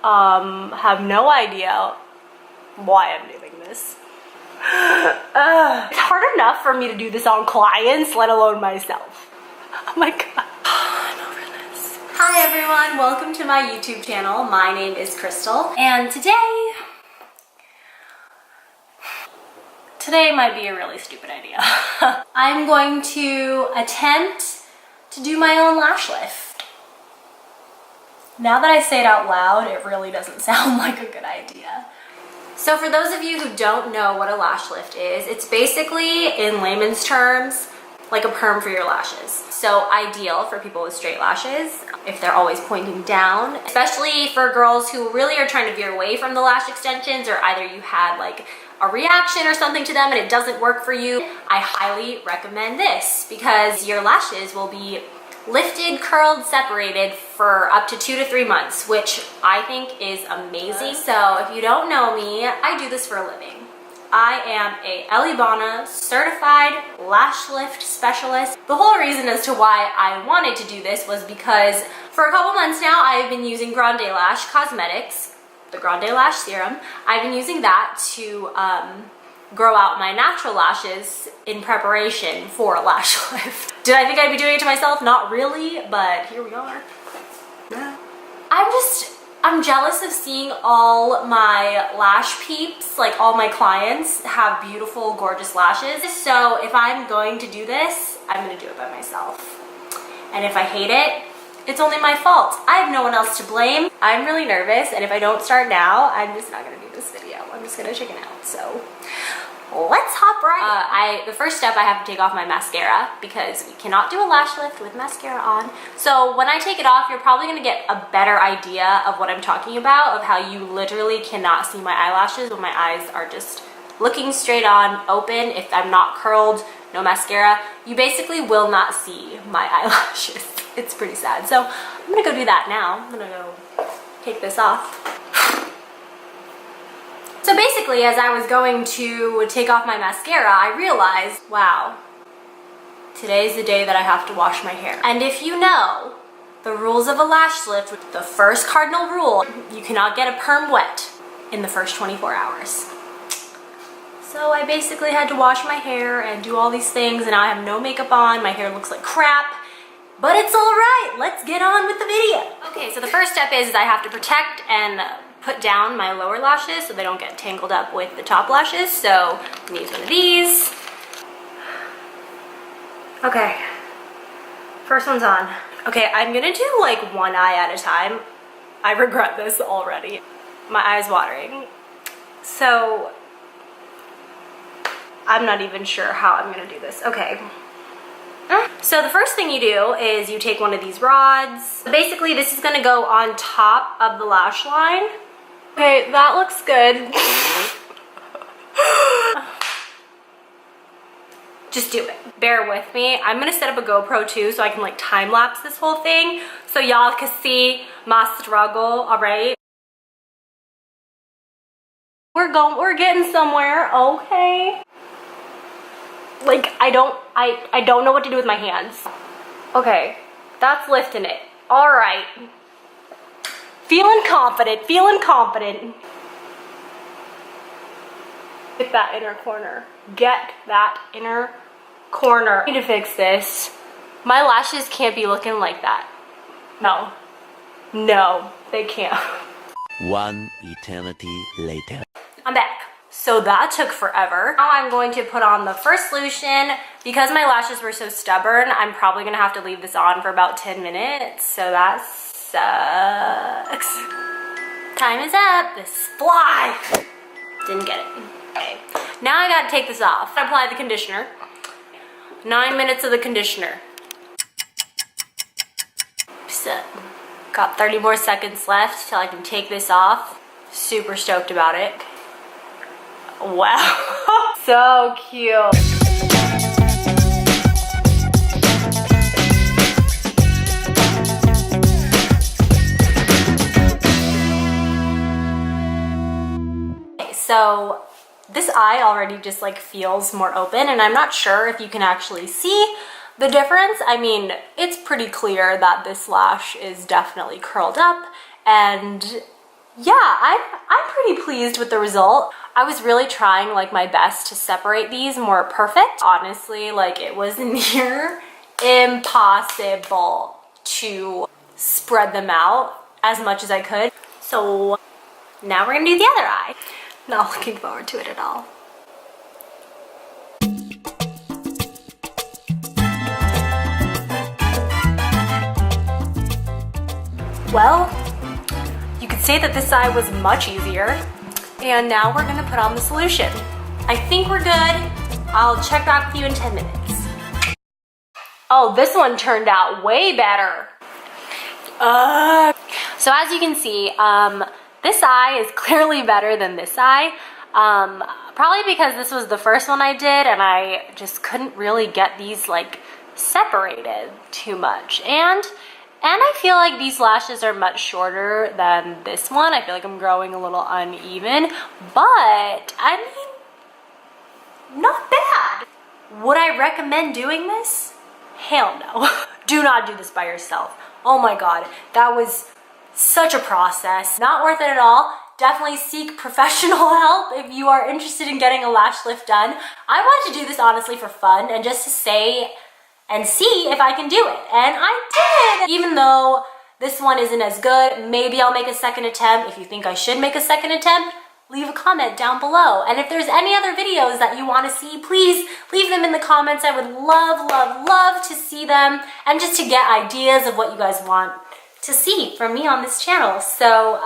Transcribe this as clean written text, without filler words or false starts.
Have no idea why I'm doing this. It's hard enough for me to do this on clients, let alone myself. Oh my god. I'm over this. Hi everyone, welcome to my YouTube channel. My name is Cristel, and today might be a really stupid idea. I'm going to attempt to do my own lash lift. Now that I say it out loud, it really doesn't sound like a good idea. So for those of you who don't know what a lash lift is, it's basically, in layman's terms, like a perm for your lashes. So ideal for people with straight lashes, if they're always pointing down, especially for girls who really are trying to veer away from the lash extensions, or either you had like a reaction or something to them and it doesn't work for you. I highly recommend this because your lashes will be lifted, curled, separated for up to 2 to 3 months, which I think is amazing. So if you don't know me, I do this for a living. I am a Elibana certified lash lift specialist. The whole reason as to why I wanted to do this was because for a couple months now, I've been using Grande Lash Cosmetics, the Grande Lash Serum. I've been using that to grow out my natural lashes in preparation for a lash lift. Did I think I'd be doing it to myself? Not really, but here we are. I'm jealous of seeing all my lash peeps, like all my clients have beautiful, gorgeous lashes. So if I'm going to do this, I'm gonna do it by myself. And if I hate it, it's only my fault. I have no one else to blame. I'm really nervous, and if I don't start now, I'm just not gonna do this video. I'm just gonna chicken out, so let's hop right in. The first step, I have to take off my mascara because we cannot do a lash lift with mascara on. So when I take it off, you're probably gonna get a better idea of what I'm talking about, of how you literally cannot see my eyelashes when my eyes are just looking straight on, open. If I'm not curled, no mascara, you basically will not see my eyelashes. It's pretty sad. So I'm gonna go do that now. I'm gonna go take this off. So basically, as I was going to take off my mascara, I realized, wow, today's the day that I have to wash my hair. And if you know the rules of a lash lift, the first cardinal rule, you cannot get a perm wet in the first 24 hours. So I basically had to wash my hair and do all these things, and now I have no makeup on. My hair looks like crap, but it's all right. Let's get on with the video. Okay, so the first step is I have to protect and put down my lower lashes so they don't get tangled up with the top lashes. So I'm gonna use one of these. Okay, first one's on. Okay, I'm gonna do like one eye at a time. I regret this already. My eye's watering. So I'm not even sure how I'm gonna do this. Okay. So the first thing you do is you take one of these rods. Basically, this is gonna go on top of the lash line. Okay, that looks good. Just do it. Bear with me. I'm gonna set up a GoPro too so I can like time lapse this whole thing so y'all can see my struggle, all right? We're getting somewhere, okay? Like, I don't know what to do with my hands. Okay, that's lifting it. All right. Feeling confident, feeling confident. Get that inner corner. Get that inner corner. I need to fix this. My lashes can't be looking like that. No. No, they can't. One eternity later. I'm back. So that took forever. Now I'm going to put on the first solution. Because my lashes were so stubborn, I'm probably gonna have to leave this on for about 10 minutes. So that sucks. Time is up. This fly. Didn't get it. Okay. Now I gotta take this off. Apply the conditioner. 9 minutes of the conditioner. So, got 30 more seconds left till I can take this off. Super stoked about it. Wow. So cute. So this eye already just like feels more open, and I'm not sure if you can actually see the difference. I mean, it's pretty clear that this lash is definitely curled up, and yeah, I'm pretty pleased with the result. I was really trying like my best to separate these more perfect. Honestly, like it was near impossible to spread them out as much as I could. So now we're gonna do the other eye. Not looking forward to it at all. Well, you could say that this eye was much easier. And now we're gonna put on the solution. I think we're good. I'll check back with you in 10 minutes. Oh, this one turned out way better. So as you can see, this eye is clearly better than this eye. Probably because this was the first one I did and I just couldn't really get these like separated too much. And I feel like these lashes are much shorter than this one. I feel like I'm growing a little uneven, but I mean, not bad. Would I recommend doing this? Hell no. Do not do this by yourself. Oh my God, that was such a process. Not worth it at all. Definitely seek professional help if you are interested in getting a lash lift done. I wanted to do this honestly for fun and just to say and see if I can do it. And I did! Even though this one isn't as good, maybe I'll make a second attempt. If you think I should make a second attempt, leave a comment down below. And if there's any other videos that you want to see, please leave them in the comments. I would love, love, love to see them and just to get ideas of what you guys want to see from me on this channel. So,